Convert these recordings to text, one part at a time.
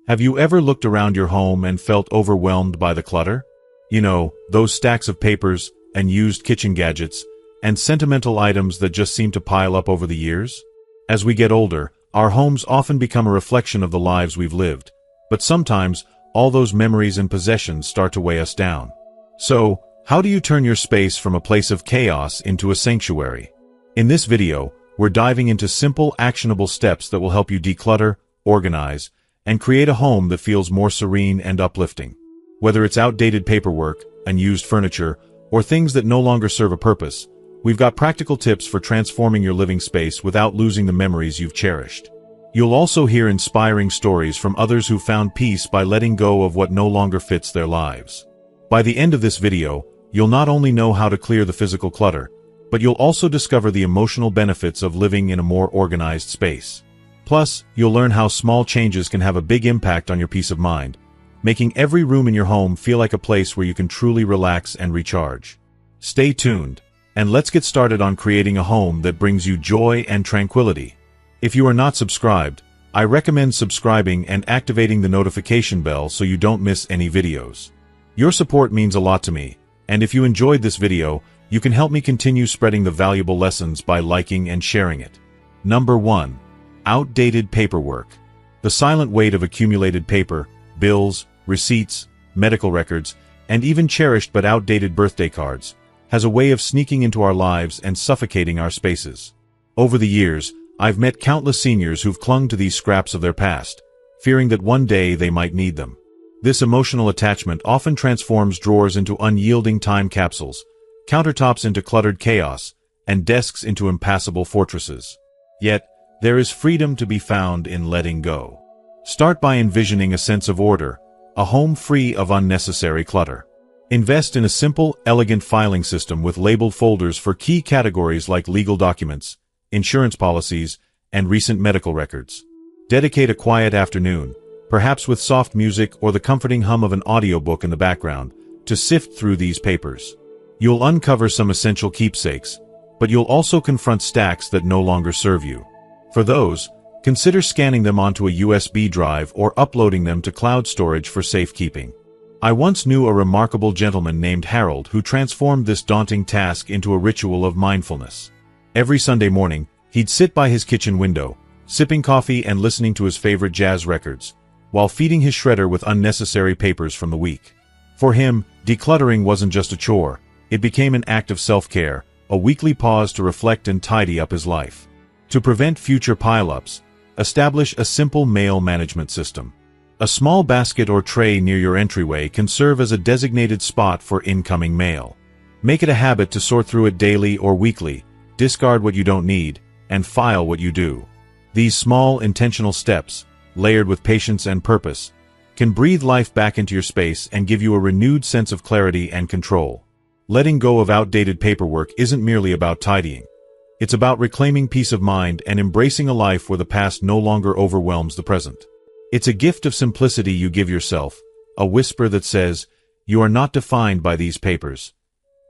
Have you ever looked around your home and felt overwhelmed by the clutter? You know, those stacks of papers, and used kitchen gadgets, and sentimental items that just seem to pile up over the years? As we get older, our homes often become a reflection of the lives we've lived, but sometimes, all those memories and possessions start to weigh us down. So, how do you turn your space from a place of chaos into a sanctuary? In this video, we're diving into simple, actionable steps that will help you declutter, organize, and create a home that feels more serene and uplifting. Whether it's outdated paperwork, unused furniture, or things that no longer serve a purpose, we've got practical tips for transforming your living space without losing the memories you've cherished. You'll also hear inspiring stories from others who found peace by letting go of what no longer fits their lives. By the end of this video, you'll not only know how to clear the physical clutter, but you'll also discover the emotional benefits of living in a more organized space. Plus, you'll learn how small changes can have a big impact on your peace of mind, making every room in your home feel like a place where you can truly relax and recharge. Stay tuned, and let's get started on creating a home that brings you joy and tranquility. If you are not subscribed, I recommend subscribing and activating the notification bell so you don't miss any videos. Your support means a lot to me, and if you enjoyed this video, you can help me continue spreading the valuable lessons by liking and sharing it. Number 1. Outdated paperwork. The silent weight of accumulated paper, bills, receipts, medical records, and even cherished but outdated birthday cards, has a way of sneaking into our lives and suffocating our spaces. Over the years, I've met countless seniors who've clung to these scraps of their past, fearing that one day they might need them. This emotional attachment often transforms drawers into unyielding time capsules, countertops into cluttered chaos, and desks into impassable fortresses. Yet, there is freedom to be found in letting go. Start by envisioning a sense of order, a home free of unnecessary clutter. Invest in a simple, elegant filing system with labeled folders for key categories like legal documents, insurance policies, and recent medical records. Dedicate a quiet afternoon, perhaps with soft music or the comforting hum of an audiobook in the background, to sift through these papers. You'll uncover some essential keepsakes, but you'll also confront stacks that no longer serve you. For those, consider scanning them onto a USB drive or uploading them to cloud storage for safekeeping. I once knew a remarkable gentleman named Harold who transformed this daunting task into a ritual of mindfulness. Every Sunday morning, he'd sit by his kitchen window, sipping coffee and listening to his favorite jazz records, while feeding his shredder with unnecessary papers from the week. For him, decluttering wasn't just a chore. It became an act of self-care, a weekly pause to reflect and tidy up his life. To prevent future pile-ups, establish a simple mail management system. A small basket or tray near your entryway can serve as a designated spot for incoming mail. Make it a habit to sort through it daily or weekly, discard what you don't need, and file what you do. These small, intentional steps, layered with patience and purpose, can breathe life back into your space and give you a renewed sense of clarity and control. Letting go of outdated paperwork isn't merely about tidying. It's about reclaiming peace of mind and embracing a life where the past no longer overwhelms the present. It's a gift of simplicity you give yourself, a whisper that says, "You are not defined by these papers.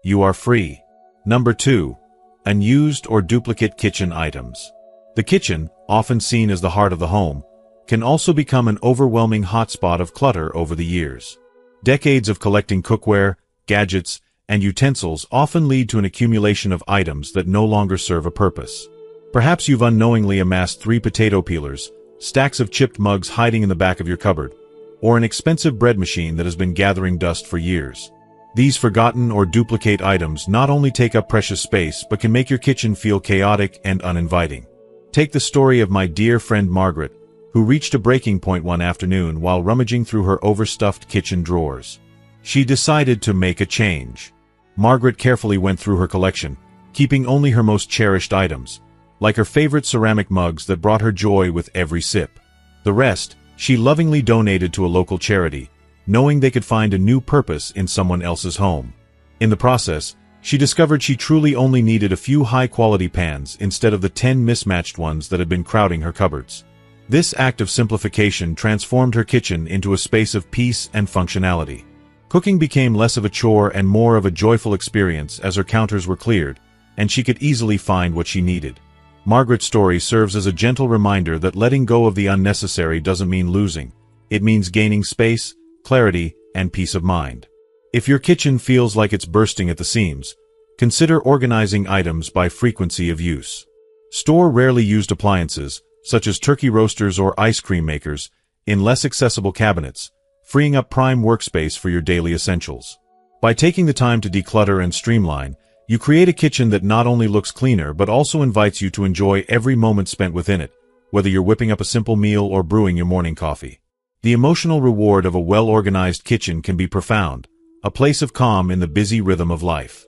You are free." Number 2. Unused or duplicate kitchen items. The kitchen, often seen as the heart of the home, can also become an overwhelming hotspot of clutter over the years. Decades of collecting cookware, gadgets, and utensils often lead to an accumulation of items that no longer serve a purpose. Perhaps you've unknowingly amassed 3 potato peelers, stacks of chipped mugs hiding in the back of your cupboard, or an expensive bread machine that has been gathering dust for years. These forgotten or duplicate items not only take up precious space but can make your kitchen feel chaotic and uninviting. Take the story of my dear friend Margaret, who reached a breaking point one afternoon while rummaging through her overstuffed kitchen drawers. She decided to make a change. Margaret carefully went through her collection, keeping only her most cherished items, like her favorite ceramic mugs that brought her joy with every sip. The rest, she lovingly donated to a local charity, knowing they could find a new purpose in someone else's home. In the process, she discovered she truly only needed a few high-quality pans instead of the 10 mismatched ones that had been crowding her cupboards. This act of simplification transformed her kitchen into a space of peace and functionality. Cooking became less of a chore and more of a joyful experience as her counters were cleared, and she could easily find what she needed. Margaret's story serves as a gentle reminder that letting go of the unnecessary doesn't mean losing. it means gaining space, clarity, and peace of mind. If your kitchen feels like it's bursting at the seams, consider organizing items by frequency of use. Store rarely used appliances, such as turkey roasters or ice cream makers, in less accessible cabinets, freeing up prime workspace for your daily essentials. By taking the time to declutter and streamline, you create a kitchen that not only looks cleaner but also invites you to enjoy every moment spent within it, whether you're whipping up a simple meal or brewing your morning coffee. The emotional reward of a well-organized kitchen can be profound, a place of calm in the busy rhythm of life.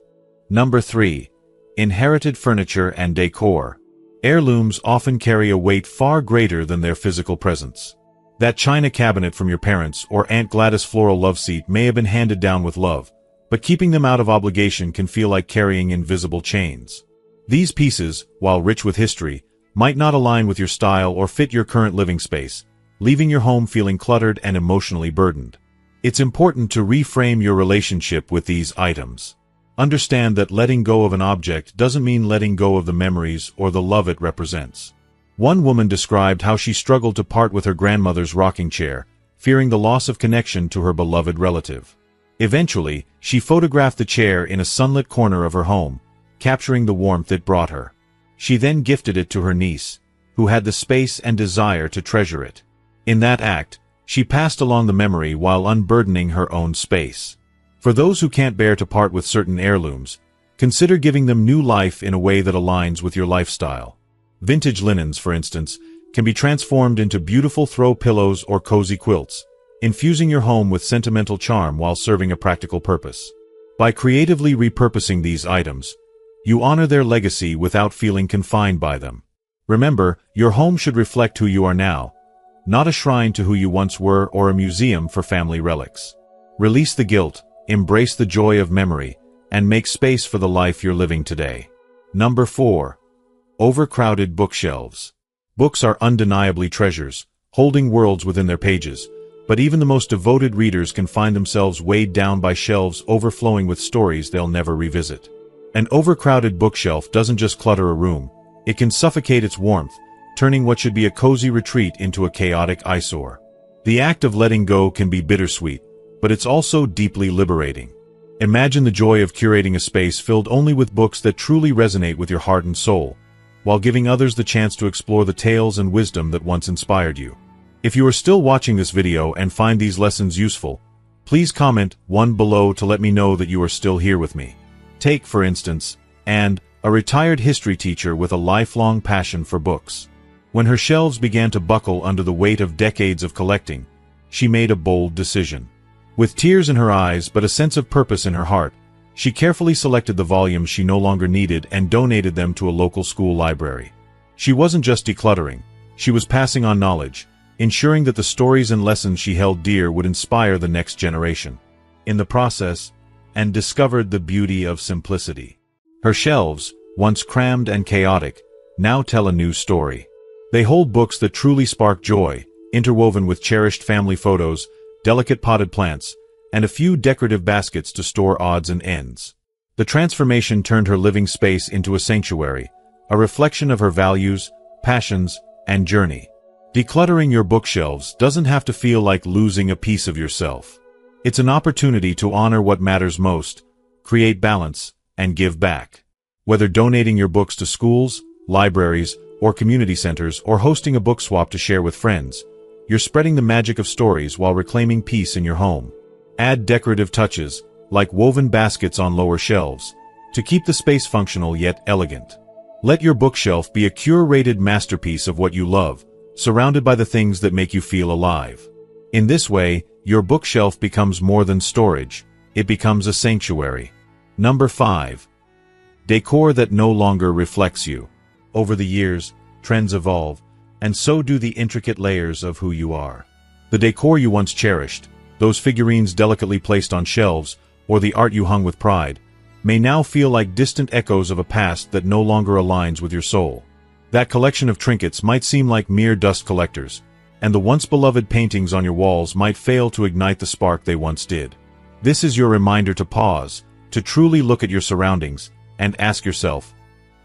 Number 3. Inherited furniture and decor. Heirlooms often carry a weight far greater than their physical presence. That china cabinet from your parents or Aunt Gladys' floral love seat may have been handed down with love, but keeping them out of obligation can feel like carrying invisible chains. These pieces, while rich with history, might not align with your style or fit your current living space, leaving your home feeling cluttered and emotionally burdened. It's important to reframe your relationship with these items. Understand that letting go of an object doesn't mean letting go of the memories or the love it represents. One woman described how she struggled to part with her grandmother's rocking chair, fearing the loss of connection to her beloved relative. Eventually, she photographed the chair in a sunlit corner of her home, capturing the warmth it brought her. She then gifted it to her niece, who had the space and desire to treasure it. In that act, she passed along the memory while unburdening her own space. For those who can't bear to part with certain heirlooms, consider giving them new life in a way that aligns with your lifestyle. Vintage linens, for instance, can be transformed into beautiful throw pillows or cozy quilts, infusing your home with sentimental charm while serving a practical purpose. By creatively repurposing these items, you honor their legacy without feeling confined by them. Remember, your home should reflect who you are now, not a shrine to who you once were or a museum for family relics. Release the guilt, embrace the joy of memory, and make space for the life you're living today. Number 4. Overcrowded bookshelves. Books are undeniably treasures, holding worlds within their pages, but even the most devoted readers can find themselves weighed down by shelves overflowing with stories they'll never revisit. An overcrowded bookshelf doesn't just clutter a room, it can suffocate its warmth, turning what should be a cozy retreat into a chaotic eyesore. The act of letting go can be bittersweet, but it's also deeply liberating. Imagine the joy of curating a space filled only with books that truly resonate with your heart and soul, while giving others the chance to explore the tales and wisdom that once inspired you. If you are still watching this video and find these lessons useful, please comment 1 below to let me know that you are still here with me. Take, for instance, Anne, a retired history teacher with a lifelong passion for books. When her shelves began to buckle under the weight of decades of collecting, she made a bold decision. With tears in her eyes but a sense of purpose in her heart, she carefully selected the volumes she no longer needed and donated them to a local school library. She wasn't just decluttering, she was passing on knowledge, ensuring that the stories and lessons she held dear would inspire the next generation. In the process, Anne discovered the beauty of simplicity. Her shelves, once crammed and chaotic, now tell a new story. They hold books that truly spark joy, interwoven with cherished family photos, delicate potted plants, and a few decorative baskets to store odds and ends. The transformation turned her living space into a sanctuary, a reflection of her values, passions, and journey. Decluttering your bookshelves doesn't have to feel like losing a piece of yourself. It's an opportunity to honor what matters most, create balance, and give back. Whether donating your books to schools, libraries, or community centers, or hosting a book swap to share with friends, you're spreading the magic of stories while reclaiming peace in your home. Add decorative touches, like woven baskets on lower shelves, to keep the space functional yet elegant. Let your bookshelf be a curated masterpiece of what you love, surrounded by the things that make you feel alive. In this way, your bookshelf becomes more than storage, it becomes a sanctuary. Number 5. Decor that no longer reflects you. Over the years, trends evolve, and so do the intricate layers of who you are. The decor you once cherished, those figurines delicately placed on shelves, or the art you hung with pride, may now feel like distant echoes of a past that no longer aligns with your soul. That collection of trinkets might seem like mere dust collectors, and the once-beloved paintings on your walls might fail to ignite the spark they once did. This is your reminder to pause, to truly look at your surroundings, and ask yourself,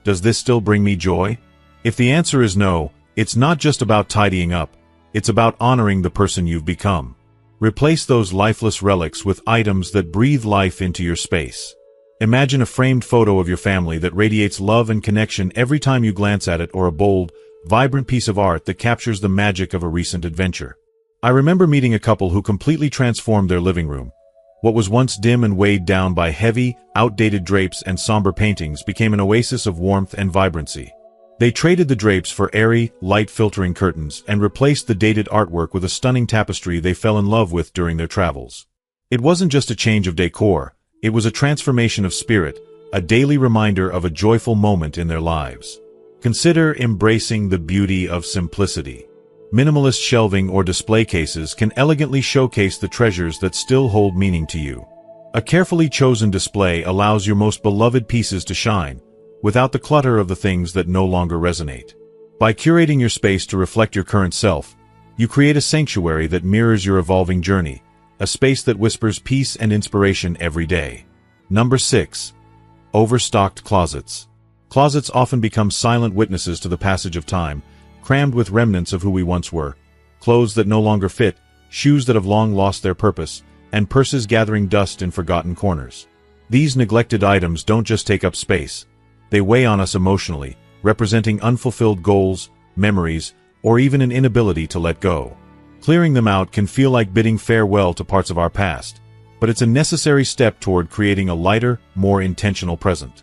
does this still bring me joy? If the answer is no, it's not just about tidying up, It's about honoring the person you've become. Replace those lifeless relics with items that breathe life into your space. Imagine a framed photo of your family that radiates love and connection every time you glance at it, or a bold, vibrant piece of art that captures the magic of a recent adventure. I remember meeting a couple who completely transformed their living room. What was once dim and weighed down by heavy, outdated drapes and somber paintings became an oasis of warmth and vibrancy. They traded the drapes for airy, light-filtering curtains and replaced the dated artwork with a stunning tapestry they fell in love with during their travels. It wasn't just a change of decor, it was a transformation of spirit, a daily reminder of a joyful moment in their lives. Consider embracing the beauty of simplicity. Minimalist shelving or display cases can elegantly showcase the treasures that still hold meaning to you. A carefully chosen display allows your most beloved pieces to shine, without the clutter of the things that no longer resonate. By curating your space to reflect your current self, you create a sanctuary that mirrors your evolving journey, a space that whispers peace and inspiration every day. Number 6. Overstocked closets. Closets often become silent witnesses to the passage of time, crammed with remnants of who we once were. Clothes that no longer fit, shoes that have long lost their purpose, and purses gathering dust in forgotten corners. These neglected items don't just take up space. They weigh on us emotionally, representing unfulfilled goals, memories, or even an inability to let go. Clearing them out can feel like bidding farewell to parts of our past, but it's a necessary step toward creating a lighter, more intentional present.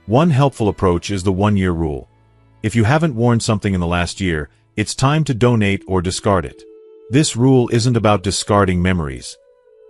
One helpful approach is the 1-year rule. If you haven't worn something in the last year, it's time to donate or discard it. This rule isn't about discarding memories.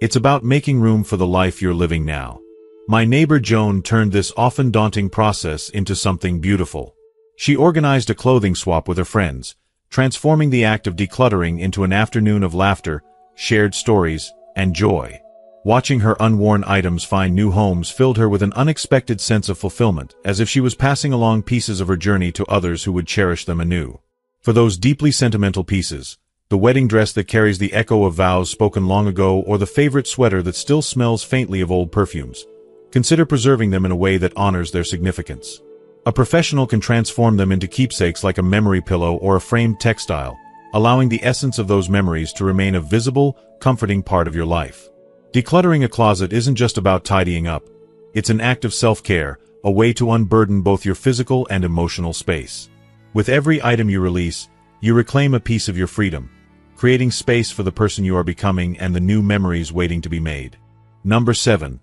It's about making room for the life you're living now. My neighbor Joan turned this often daunting process into something beautiful. She organized a clothing swap with her friends, transforming the act of decluttering into an afternoon of laughter, shared stories, and joy. Watching her unworn items find new homes filled her with an unexpected sense of fulfillment, as if she was passing along pieces of her journey to others who would cherish them anew. For those deeply sentimental pieces, the wedding dress that carries the echo of vows spoken long ago, or the favorite sweater that still smells faintly of old perfumes, consider preserving them in a way that honors their significance. A professional can transform them into keepsakes like a memory pillow or a framed textile, allowing the essence of those memories to remain a visible, comforting part of your life. Decluttering a closet isn't just about tidying up. It's an act of self-care, a way to unburden both your physical and emotional space. With every item you release, you reclaim a piece of your freedom, creating space for the person you are becoming and the new memories waiting to be made. Number 7.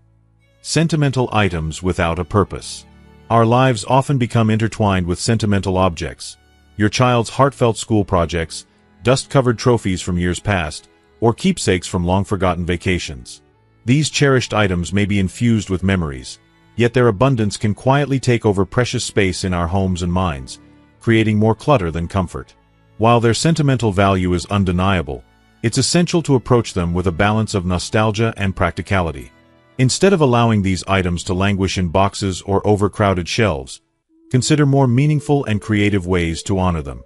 Sentimental items without a purpose. Our lives often become intertwined with sentimental objects. Your child's heartfelt school projects, dust-covered trophies from years past, or keepsakes from long-forgotten vacations. These cherished items may be infused with memories, yet their abundance can quietly take over precious space in our homes and minds, creating more clutter than comfort. While their sentimental value is undeniable, it's essential to approach them with a balance of nostalgia and practicality. Instead of allowing these items to languish in boxes or overcrowded shelves, consider more meaningful and creative ways to honor them.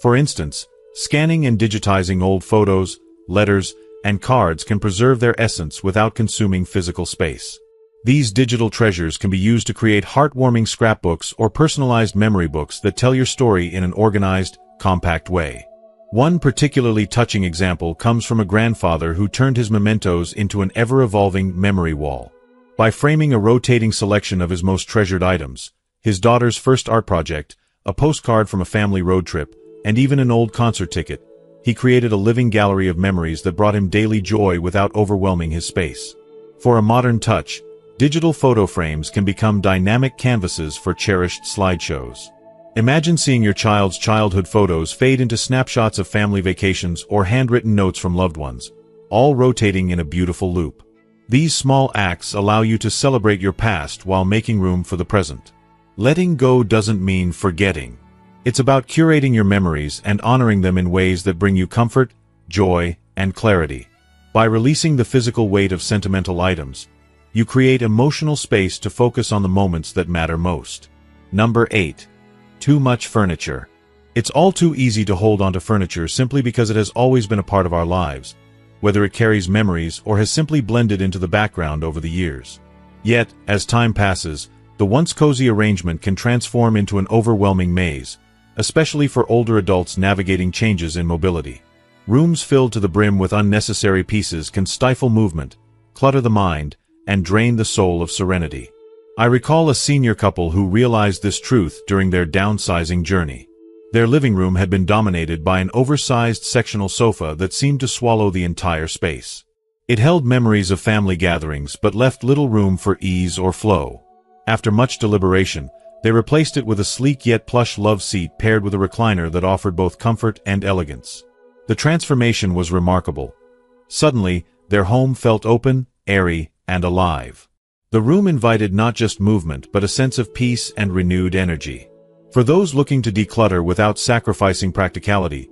For instance, scanning and digitizing old photos, letters, and cards can preserve their essence without consuming physical space. These digital treasures can be used to create heartwarming scrapbooks or personalized memory books that tell your story in an organized, compact way. One particularly touching example comes from a grandfather who turned his mementos into an ever-evolving memory wall. By framing a rotating selection of his most treasured items, his daughter's first art project, a postcard from a family road trip, and even an old concert ticket, he created a living gallery of memories that brought him daily joy without overwhelming his space. For a modern touch, digital photo frames can become dynamic canvases for cherished slideshows. Imagine seeing your child's childhood photos fade into snapshots of family vacations or handwritten notes from loved ones, all rotating in a beautiful loop. These small acts allow you to celebrate your past while making room for the present. Letting go doesn't mean forgetting. It's about curating your memories and honoring them in ways that bring you comfort, joy, and clarity. By releasing the physical weight of sentimental items, you create emotional space to focus on the moments that matter most. Number 8. Too much furniture. It's all too easy to hold onto furniture simply because it has always been a part of our lives, whether it carries memories or has simply blended into the background over the years. Yet, as time passes, the once cozy arrangement can transform into an overwhelming maze, especially for older adults navigating changes in mobility. Rooms filled to the brim with unnecessary pieces can stifle movement, clutter the mind, and drain the soul of serenity. I recall a senior couple who realized this truth during their downsizing journey. Their living room had been dominated by an oversized sectional sofa that seemed to swallow the entire space. It held memories of family gatherings but left little room for ease or flow. After much deliberation, they replaced it with a sleek yet plush love seat paired with a recliner that offered both comfort and elegance. The transformation was remarkable. Suddenly, their home felt open, airy, and alive. The room invited not just movement but a sense of peace and renewed energy. For those looking to declutter without sacrificing practicality,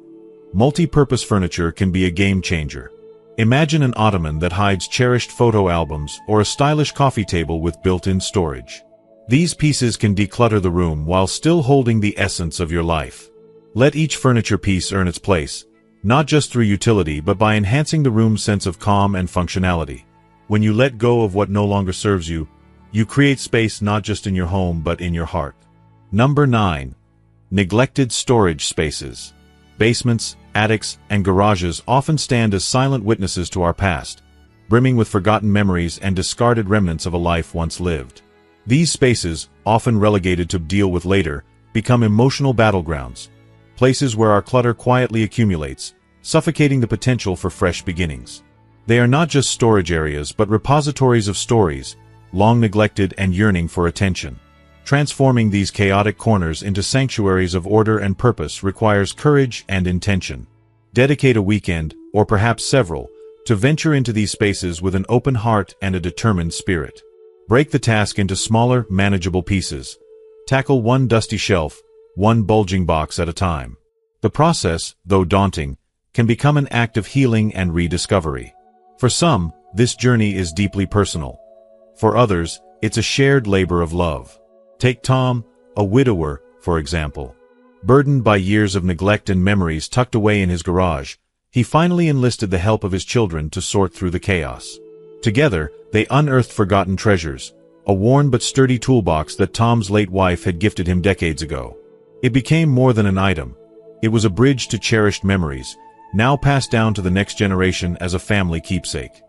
multi-purpose furniture can be a game changer. Imagine an ottoman that hides cherished photo albums or a stylish coffee table with built-in storage. These pieces can declutter the room while still holding the essence of your life. Let each furniture piece earn its place, not just through utility but by enhancing the room's sense of calm and functionality. When you let go of what no longer serves you, you create space not just in your home but in your heart. Number 9. Neglected storage spaces. Basements, attics, and garages often stand as silent witnesses to our past, brimming with forgotten memories and discarded remnants of a life once lived. These spaces, often relegated to deal with later, become emotional battlegrounds, places where our clutter quietly accumulates, suffocating the potential for fresh beginnings. They are not just storage areas but repositories of stories, long neglected and yearning for attention. Transforming these chaotic corners into sanctuaries of order and purpose requires courage and intention. Dedicate a weekend, or perhaps several, to venture into these spaces with an open heart and a determined spirit. Break the task into smaller, manageable pieces. Tackle one dusty shelf, one bulging box at a time. The process, though daunting, can become an act of healing and rediscovery. For some, this journey is deeply personal. For others, it's a shared labor of love. Take Tom, a widower, for example. Burdened by years of neglect and memories tucked away in his garage, he finally enlisted the help of his children to sort through the chaos. Together, they unearthed forgotten treasures, a worn but sturdy toolbox that Tom's late wife had gifted him decades ago. It became more than an item. It was a bridge to cherished memories, now passed down to the next generation as a family keepsake.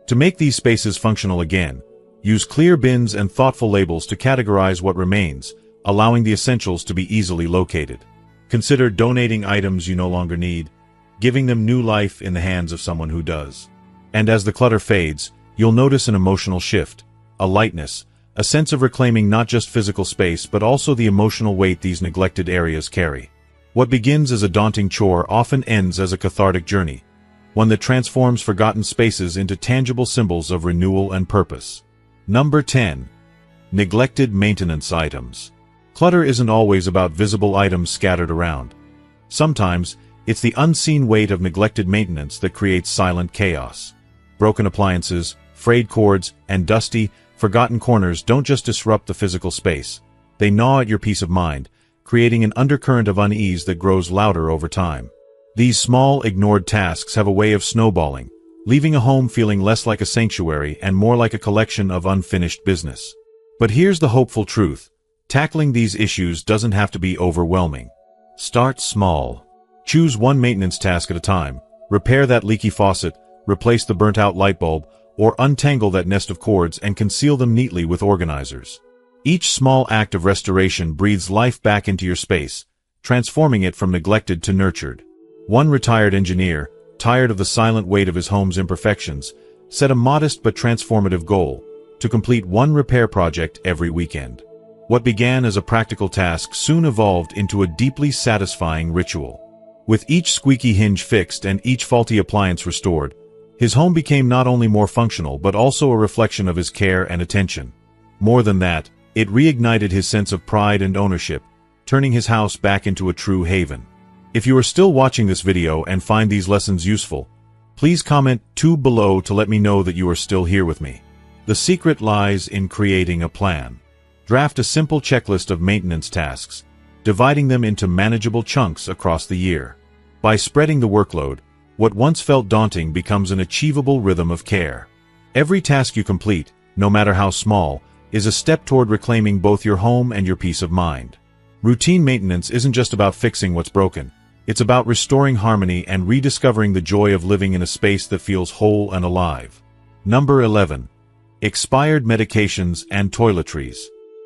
To make these spaces functional again, use clear bins and thoughtful labels to categorize what remains, allowing the essentials to be easily located. Consider donating items you no longer need, giving them new life in the hands of someone who does. And as the clutter fades, you'll notice an emotional shift, a lightness, a sense of reclaiming not just physical space but also the emotional weight these neglected areas carry. What begins as a daunting chore often ends as a cathartic journey, one that transforms forgotten spaces into tangible symbols of renewal and purpose. Number 10. Neglected maintenance items. Clutter isn't always about visible items scattered around. Sometimes, it's the unseen weight of neglected maintenance that creates silent chaos. Broken appliances, frayed cords, and dusty, forgotten corners don't just disrupt the physical space. They gnaw at your peace of mind, creating an undercurrent of unease that grows louder over time. These small, ignored tasks have a way of snowballing, leaving a home feeling less like a sanctuary and more like a collection of unfinished business. But here's the hopeful truth. Tackling these issues doesn't have to be overwhelming. Start small. Choose one maintenance task at a time. Repair that leaky faucet, replace the burnt-out light bulb, or untangle that nest of cords and conceal them neatly with organizers. Each small act of restoration breathes life back into your space, transforming it from neglected to nurtured. One retired engineer, tired of the silent weight of his home's imperfections, set a modest but transformative goal: to complete one repair project every weekend. What began as a practical task soon evolved into a deeply satisfying ritual. With each squeaky hinge fixed and each faulty appliance restored, his home became not only more functional but also a reflection of his care and attention. More than that, it reignited his sense of pride and ownership, turning his house back into a true haven. If you are still watching this video and find these lessons useful, please comment 2 below to let me know that you are still here with me. The secret lies in creating a plan. Draft a simple checklist of maintenance tasks, dividing them into manageable chunks across the year. By spreading the workload, what once felt daunting becomes an achievable rhythm of care. Every task you complete, no matter how small, is a step toward reclaiming both your home and your peace of mind. Routine maintenance isn't just about fixing what's broken. It's about restoring harmony and rediscovering the joy of living in a space that feels whole and alive. Number 11. Expired medications and toiletries.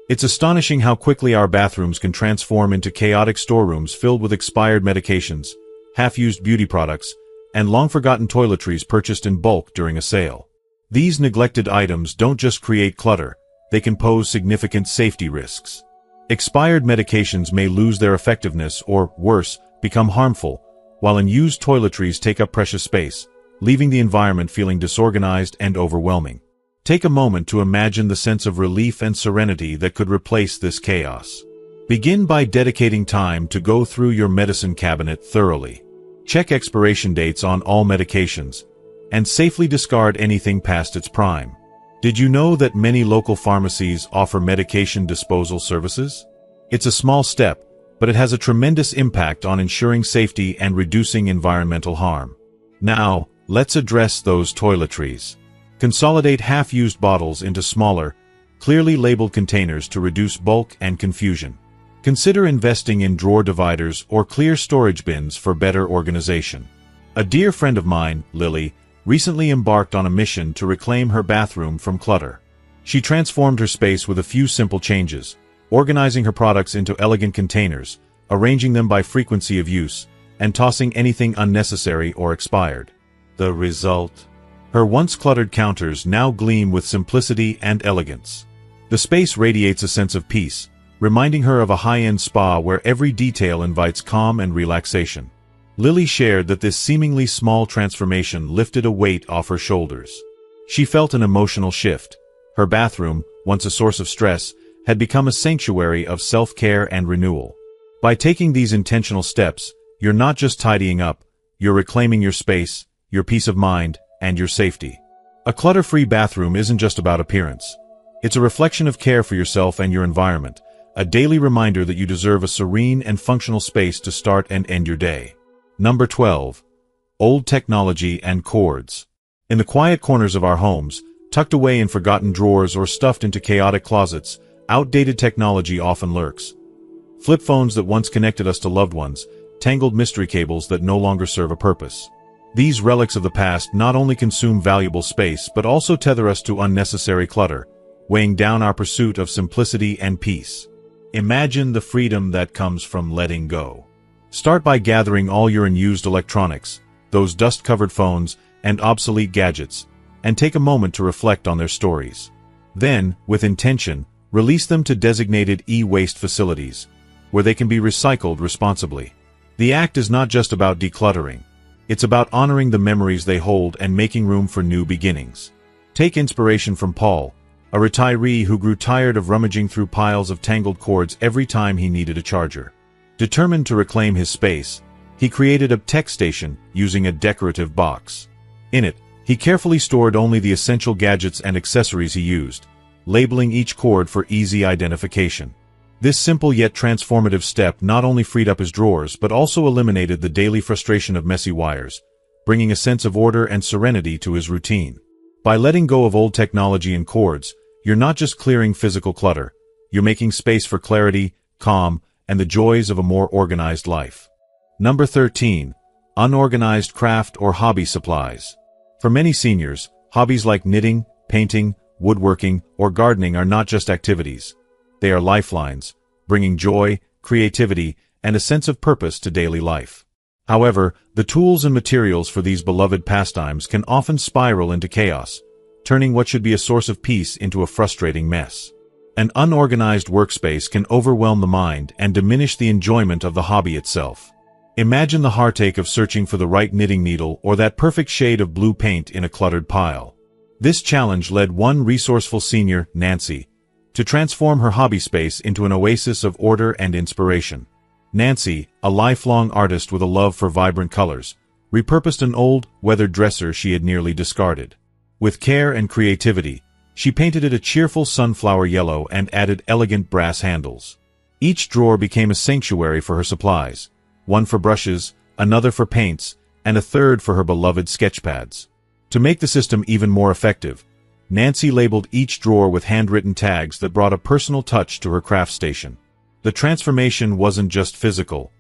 It's astonishing how quickly our bathrooms can transform into chaotic storerooms filled with expired medications, half-used beauty products, and long-forgotten toiletries purchased in bulk during a sale. These neglected items don't just create clutter, they can pose significant safety risks. Expired medications may lose their effectiveness or, worse, become harmful, while unused toiletries take up precious space, leaving the environment feeling disorganized and overwhelming. Take a moment to imagine the sense of relief and serenity that could replace this chaos. Begin by dedicating time to go through your medicine cabinet thoroughly. Check expiration dates on all medications, and safely discard anything past its prime. Did you know that many local pharmacies offer medication disposal services? It's a small step, but it has a tremendous impact on ensuring safety and reducing environmental harm. Now, let's address those toiletries. Consolidate half-used bottles into smaller, clearly labeled containers to reduce bulk and confusion. Consider investing in drawer dividers or clear storage bins for better organization. A dear friend of mine, Lily, recently embarked on a mission to reclaim her bathroom from clutter. She transformed her space with a few simple changes, organizing her products into elegant containers, arranging them by frequency of use, and tossing anything unnecessary or expired. The result? Her once cluttered counters now gleam with simplicity and elegance. The space radiates a sense of peace, reminding her of a high-end spa where every detail invites calm and relaxation. Lily shared that this seemingly small transformation lifted a weight off her shoulders. She felt an emotional shift. Her bathroom, once a source of stress, had become a sanctuary of self-care and renewal. By taking these intentional steps, you're not just tidying up, you're reclaiming your space, your peace of mind, and your safety. A clutter-free bathroom isn't just about appearance. It's a reflection of care for yourself and your environment, a daily reminder that you deserve a serene and functional space to start and end your day. Number 12. Old technology and cords. In the quiet corners of our homes, tucked away in forgotten drawers or stuffed into chaotic closets, outdated technology often lurks. Flip phones that once connected us to loved ones, tangled mystery cables that no longer serve a purpose. These relics of the past not only consume valuable space but also tether us to unnecessary clutter, weighing down our pursuit of simplicity and peace. Imagine the freedom that comes from letting go. Start by gathering all your unused electronics, those dust-covered phones, and obsolete gadgets, and take a moment to reflect on their stories. Then, with intention, release them to designated e-waste facilities, where they can be recycled responsibly. The act is not just about decluttering. It's about honoring the memories they hold and making room for new beginnings. Take inspiration from Paul, a retiree who grew tired of rummaging through piles of tangled cords every time he needed a charger. Determined to reclaim his space, he created a tech station using a decorative box. In it, he carefully stored only the essential gadgets and accessories he used, labeling each cord for easy identification. This simple yet transformative step not only freed up his drawers but also eliminated the daily frustration of messy wires, bringing a sense of order and serenity to his routine. By letting go of old technology and cords, you're not just clearing physical clutter, you're making space for clarity, calm, and the joys of a more organized life. Number 13. Unorganized craft or hobby supplies. For many seniors, hobbies like knitting, painting, woodworking, or gardening are not just activities. They are lifelines, bringing joy, creativity, and a sense of purpose to daily life. However, the tools and materials for these beloved pastimes can often spiral into chaos, turning what should be a source of peace into a frustrating mess. An unorganized workspace can overwhelm the mind and diminish the enjoyment of the hobby itself. Imagine the heartache of searching for the right knitting needle or that perfect shade of blue paint in a cluttered pile. This challenge led one resourceful senior, Nancy, to transform her hobby space into an oasis of order and inspiration. Nancy, a lifelong artist with a love for vibrant colors, repurposed an old, weathered dresser she had nearly discarded. With care and creativity, she painted it a cheerful sunflower yellow and added elegant brass handles. Each drawer became a sanctuary for her supplies, one for brushes, another for paints, and a third for her beloved sketchpads. To make the system even more effective, Nancy labeled each drawer with handwritten tags that brought a personal touch to her craft station. The transformation wasn't just physical,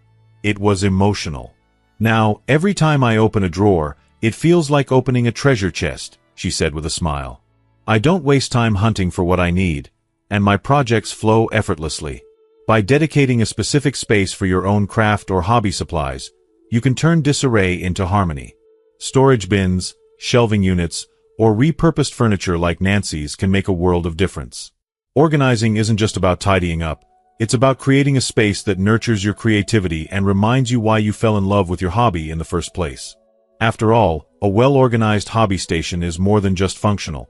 it was emotional. Now, every time I open a drawer, it feels like opening a treasure chest, she said with a smile. I don't waste time hunting for what I need, and my projects flow effortlessly. By dedicating a specific space for your own craft or hobby supplies, you can turn disarray into harmony. Storage bins, shelving units, or repurposed furniture like Nancy's can make a world of difference. Organizing isn't just about tidying up, it's about creating a space that nurtures your creativity and reminds you why you fell in love with your hobby in the first place. After all, a well-organized hobby station is more than just functional.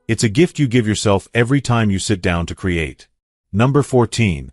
It's a gift you give yourself every time you sit down to create. Number 14.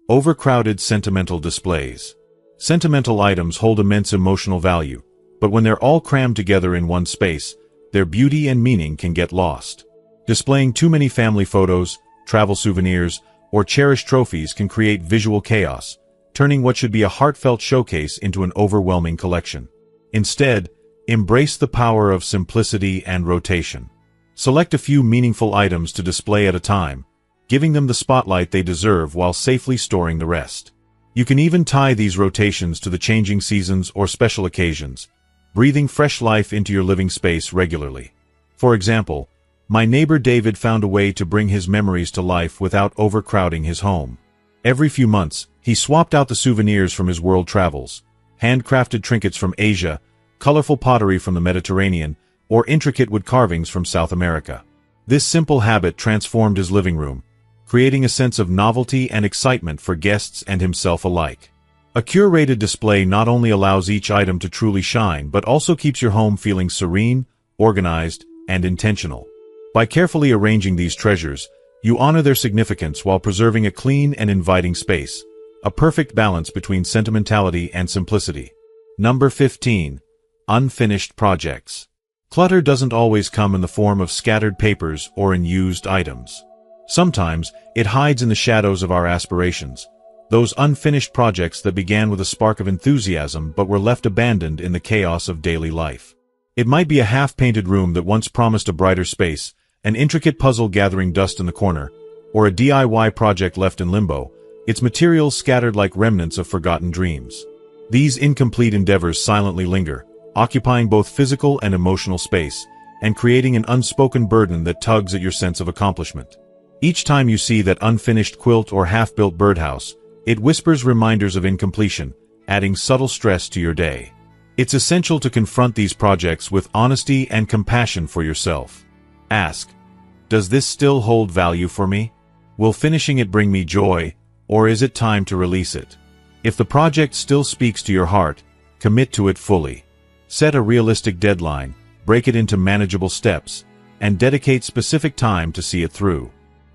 Overcrowded sentimental displays. Sentimental items hold immense emotional value, but when they're all crammed together in one space, their beauty and meaning can get lost. Displaying too many family photos, travel souvenirs, or cherished trophies can create visual chaos, turning what should be a heartfelt showcase into an overwhelming collection. Instead, embrace the power of simplicity and rotation. Select a few meaningful items to display at a time, giving them the spotlight they deserve while safely storing the rest. You can even tie these rotations to the changing seasons or special occasions, breathing fresh life into your living space regularly. For example, my neighbor David found a way to bring his memories to life without overcrowding his home. Every few months, he swapped out the souvenirs from his world travels, handcrafted trinkets from Asia, colorful pottery from the Mediterranean, or intricate wood carvings from South America. This simple habit transformed his living room, creating a sense of novelty and excitement for guests and himself alike. A curated display not only allows each item to truly shine but also keeps your home feeling serene, organized, and intentional. By carefully arranging these treasures, you honor their significance while preserving a clean and inviting space, a perfect balance between sentimentality and simplicity. Number 15. Unfinished projects. Clutter doesn't always come in the form of scattered papers or in used items. Sometimes, it hides in the shadows of our aspirations, those unfinished projects that began with a spark of enthusiasm but were left abandoned in the chaos of daily life. It might be a half-painted room that once promised a brighter space, an intricate puzzle gathering dust in the corner, or a DIY project left in limbo, its materials scattered like remnants of forgotten dreams. These incomplete endeavors silently linger, occupying both physical and emotional space, and creating an unspoken burden that tugs at your sense of accomplishment. Each time you see that unfinished quilt or half-built birdhouse, it whispers reminders of incompletion, adding subtle stress to your day. It's essential to confront these projects with honesty and compassion for yourself. Ask, does this still hold value for me? Will finishing it bring me joy, or is it time to release it? If the project still speaks to your heart, commit to it fully. Set a realistic deadline, break it into manageable steps, and dedicate specific time to see it through.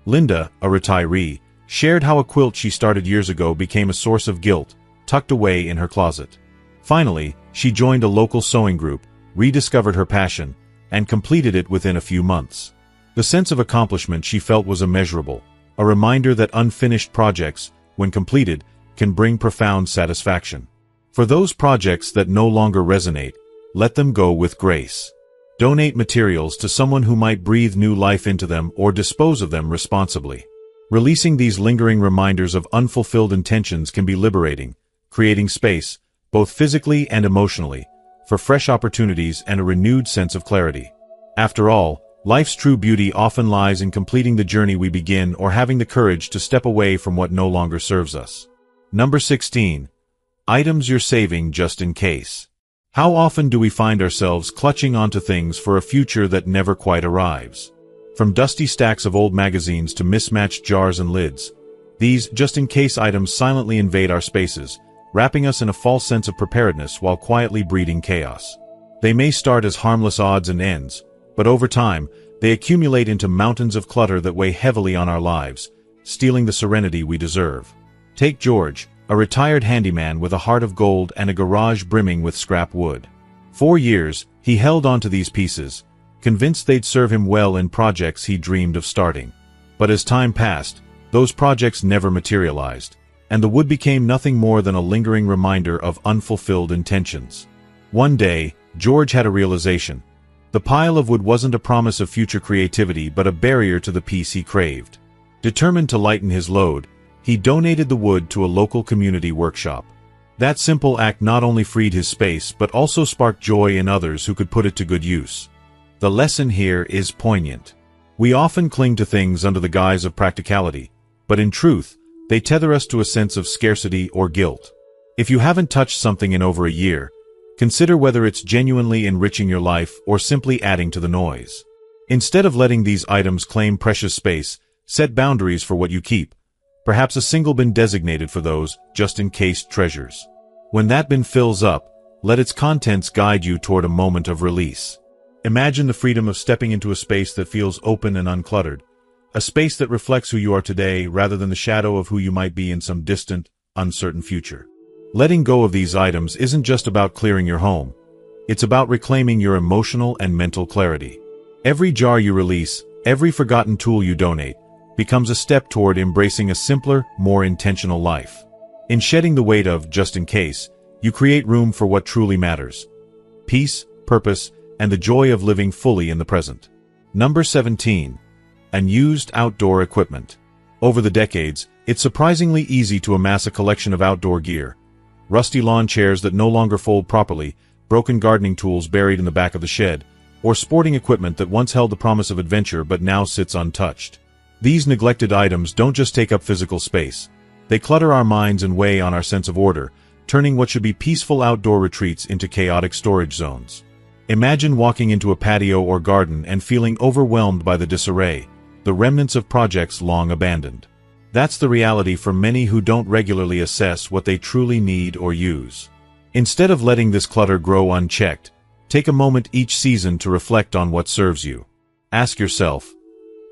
Linda, a retiree, shared how a quilt she started years ago became a source of guilt, tucked away in her closet. Finally, she joined a local sewing group, rediscovered her passion, and completed it within a few months. The sense of accomplishment she felt was immeasurable, a reminder that unfinished projects, when completed, can bring profound satisfaction. For those projects that no longer resonate, let them go with grace. Donate materials to someone who might breathe new life into them or dispose of them responsibly. Releasing these lingering reminders of unfulfilled intentions can be liberating, creating space, both physically and emotionally, for fresh opportunities and a renewed sense of clarity. After all, life's true beauty often lies in completing the journey we begin or having the courage to step away from what no longer serves us. Number 16. Items you're saving just in case. How often do we find ourselves clutching onto things for a future that never quite arrives? From dusty stacks of old magazines to mismatched jars and lids, these just-in-case items silently invade our spaces, wrapping us in a false sense of preparedness while quietly breeding chaos. They may start as harmless odds and ends, but over time, they accumulate into mountains of clutter that weigh heavily on our lives, stealing the serenity we deserve. Take George, a retired handyman with a heart of gold and a garage brimming with scrap wood. For years, he held on to these pieces, convinced they'd serve him well in projects he dreamed of starting. But as time passed, those projects never materialized, and the wood became nothing more than a lingering reminder of unfulfilled intentions. One day, George had a realization. The pile of wood wasn't a promise of future creativity but a barrier to the peace he craved. Determined to lighten his load, he donated the wood to a local community workshop. That simple act not only freed his space but also sparked joy in others who could put it to good use. The lesson here is poignant. We often cling to things under the guise of practicality, but in truth, they tether us to a sense of scarcity or guilt. If you haven't touched something in over a year, consider whether it's genuinely enriching your life or simply adding to the noise. Instead of letting these items claim precious space, set boundaries for what you keep. Perhaps a single bin designated for those just-in-case treasures. When that bin fills up, let its contents guide you toward a moment of release. Imagine the freedom of stepping into a space that feels open and uncluttered, a space that reflects who you are today rather than the shadow of who you might be in some distant, uncertain future. Letting go of these items isn't just about clearing your home. It's about reclaiming your emotional and mental clarity. Every jar you release, every forgotten tool you donate, becomes a step toward embracing a simpler, more intentional life. In shedding the weight of just in case, you create room for what truly matters: peace, purpose, and the joy of living fully in the present. Number 17. Unused outdoor equipment. Over the decades, it's surprisingly easy to amass a collection of outdoor gear. Rusty lawn chairs that no longer fold properly, broken gardening tools buried in the back of the shed, or sporting equipment that once held the promise of adventure but now sits untouched. These neglected items don't just take up physical space. They clutter our minds and weigh on our sense of order, turning what should be peaceful outdoor retreats into chaotic storage zones. Imagine walking into a patio or garden and feeling overwhelmed by the disarray, the remnants of projects long abandoned. That's the reality for many who don't regularly assess what they truly need or use. Instead of letting this clutter grow unchecked, take a moment each season to reflect on what serves you. Ask yourself,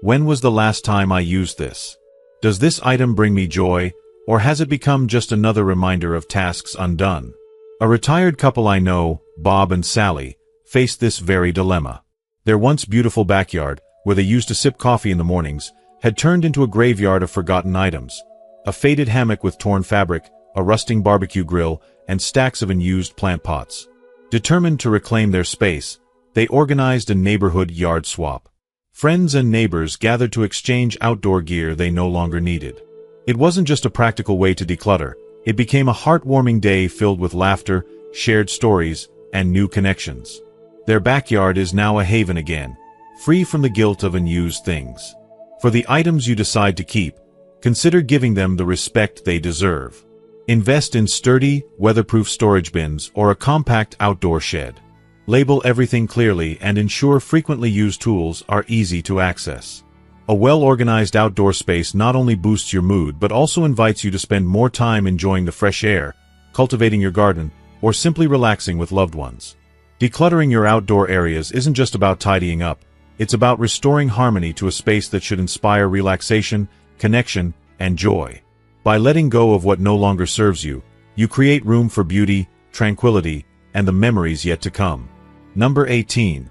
when was the last time I used this? Does this item bring me joy, or has it become just another reminder of tasks undone? A retired couple I know, Bob and Sally, faced this very dilemma. Their once beautiful backyard, where they used to sip coffee in the mornings, had turned into a graveyard of forgotten items. A faded hammock with torn fabric, a rusting barbecue grill, and stacks of unused plant pots. Determined to reclaim their space, they organized a neighborhood yard swap. Friends and neighbors gathered to exchange outdoor gear they no longer needed. It wasn't just a practical way to declutter, it became a heartwarming day filled with laughter, shared stories, and new connections. Their backyard is now a haven again, free from the guilt of unused things. For the items you decide to keep, consider giving them the respect they deserve. Invest in sturdy, weatherproof storage bins or a compact outdoor shed. Label everything clearly and ensure frequently used tools are easy to access. A well-organized outdoor space not only boosts your mood but also invites you to spend more time enjoying the fresh air, cultivating your garden, or simply relaxing with loved ones. Decluttering your outdoor areas isn't just about tidying up, it's about restoring harmony to a space that should inspire relaxation, connection, and joy. By letting go of what no longer serves you, you create room for beauty, tranquility, and the memories yet to come. Number 18.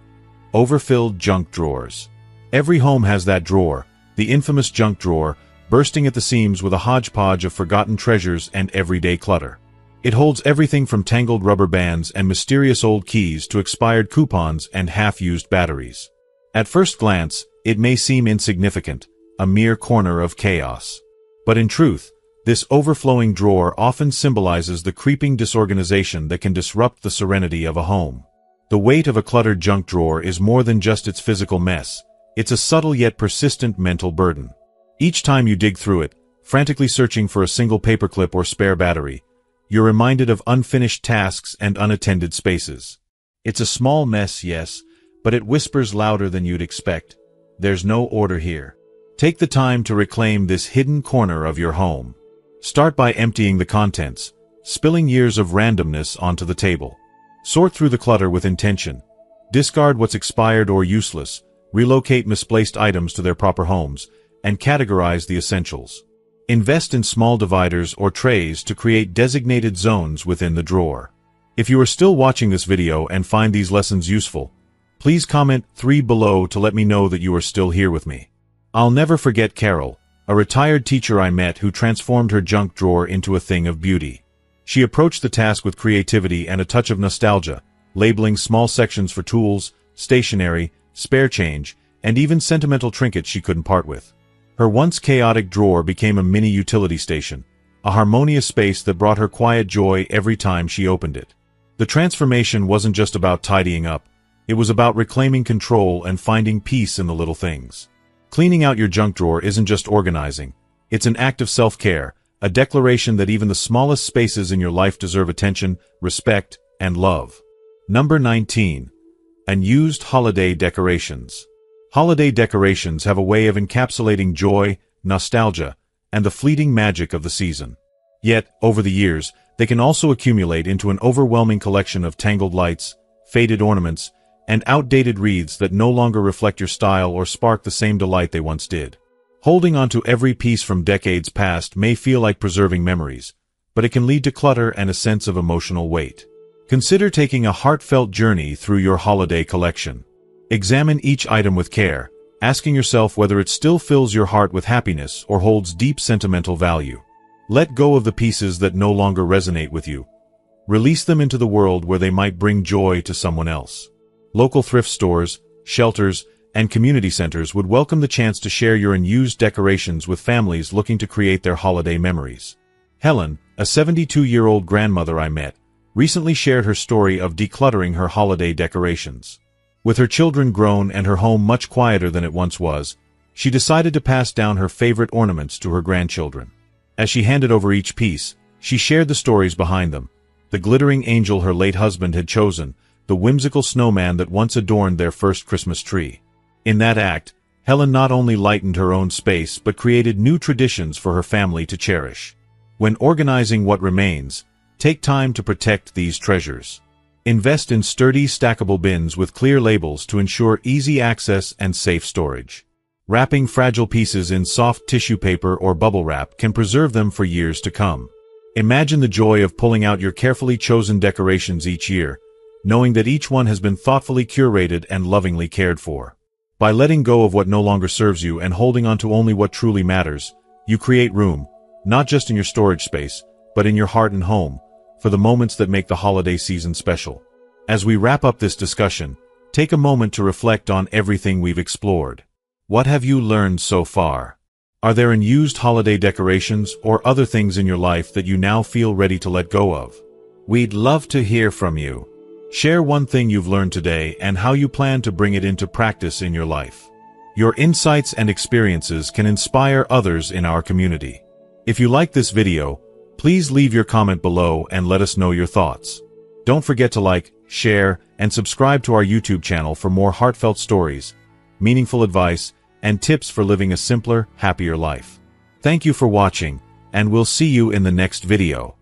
Overfilled junk drawers. Every home has that drawer, the infamous junk drawer, bursting at the seams with a hodgepodge of forgotten treasures and everyday clutter. It holds everything from tangled rubber bands and mysterious old keys to expired coupons and half-used batteries. At first glance, it may seem insignificant, a mere corner of chaos. But in truth, this overflowing drawer often symbolizes the creeping disorganization that can disrupt the serenity of a home. The weight of a cluttered junk drawer is more than just its physical mess. It's a subtle yet persistent mental burden. Each time you dig through it, frantically searching for a single paperclip or spare battery, you're reminded of unfinished tasks and unattended spaces. It's a small mess, yes, but it whispers louder than you'd expect. There's no order here. Take the time to reclaim this hidden corner of your home. Start by emptying the contents, spilling years of randomness onto the table. Sort through the clutter with intention. Discard what's expired or useless, relocate misplaced items to their proper homes, and categorize the essentials. Invest in small dividers or trays to create designated zones within the drawer. If you are still watching this video and find these lessons useful, please comment 3 below to let me know that you are still here with me. I'll never forget Carol, a retired teacher I met who transformed her junk drawer into a thing of beauty. She approached the task with creativity and a touch of nostalgia, labeling small sections for tools, stationery, spare change, and even sentimental trinkets she couldn't part with. Her once chaotic drawer became a mini utility station, a harmonious space that brought her quiet joy every time she opened it. The transformation wasn't just about tidying up, it was about reclaiming control and finding peace in the little things. Cleaning out your junk drawer isn't just organizing, it's an act of self-care, a declaration that even the smallest spaces in your life deserve attention, respect, and love. Number 19. Unused holiday decorations. Holiday decorations have a way of encapsulating joy, nostalgia, and the fleeting magic of the season. Yet, over the years, they can also accumulate into an overwhelming collection of tangled lights, faded ornaments, and outdated wreaths that no longer reflect your style or spark the same delight they once did. Holding onto every piece from decades past may feel like preserving memories, but it can lead to clutter and a sense of emotional weight. Consider taking a heartfelt journey through your holiday collection. Examine each item with care, asking yourself whether it still fills your heart with happiness or holds deep sentimental value. Let go of the pieces that no longer resonate with you. Release them into the world where they might bring joy to someone else. Local thrift stores, shelters, and community centers would welcome the chance to share your unused decorations with families looking to create their holiday memories. Helen, a 72-year-old grandmother I met, recently shared her story of decluttering her holiday decorations. With her children grown and her home much quieter than it once was, she decided to pass down her favorite ornaments to her grandchildren. As she handed over each piece, she shared the stories behind them. The glittering angel her late husband had chosen, the whimsical snowman that once adorned their first Christmas tree. In that act, Helen not only lightened her own space but created new traditions for her family to cherish. When organizing what remains, take time to protect these treasures. Invest in sturdy, stackable bins with clear labels to ensure easy access and safe storage. Wrapping fragile pieces in soft tissue paper or bubble wrap can preserve them for years to come. Imagine the joy of pulling out your carefully chosen decorations each year, knowing that each one has been thoughtfully curated and lovingly cared for. By letting go of what no longer serves you and holding on to only what truly matters, you create room, not just in your storage space, but in your heart and home, for the moments that make the holiday season special. As we wrap up this discussion, take a moment to reflect on everything we've explored. What have you learned so far? Are there unused holiday decorations or other things in your life that you now feel ready to let go of? We'd love to hear from you. Share one thing you've learned today and how you plan to bring it into practice in your life. Your insights and experiences can inspire others in our community. If you like this video, please leave your comment below and let us know your thoughts. Don't forget to like, share, and subscribe to our YouTube channel for more heartfelt stories, meaningful advice, and tips for living a simpler, happier life. Thank you for watching, and we'll see you in the next video.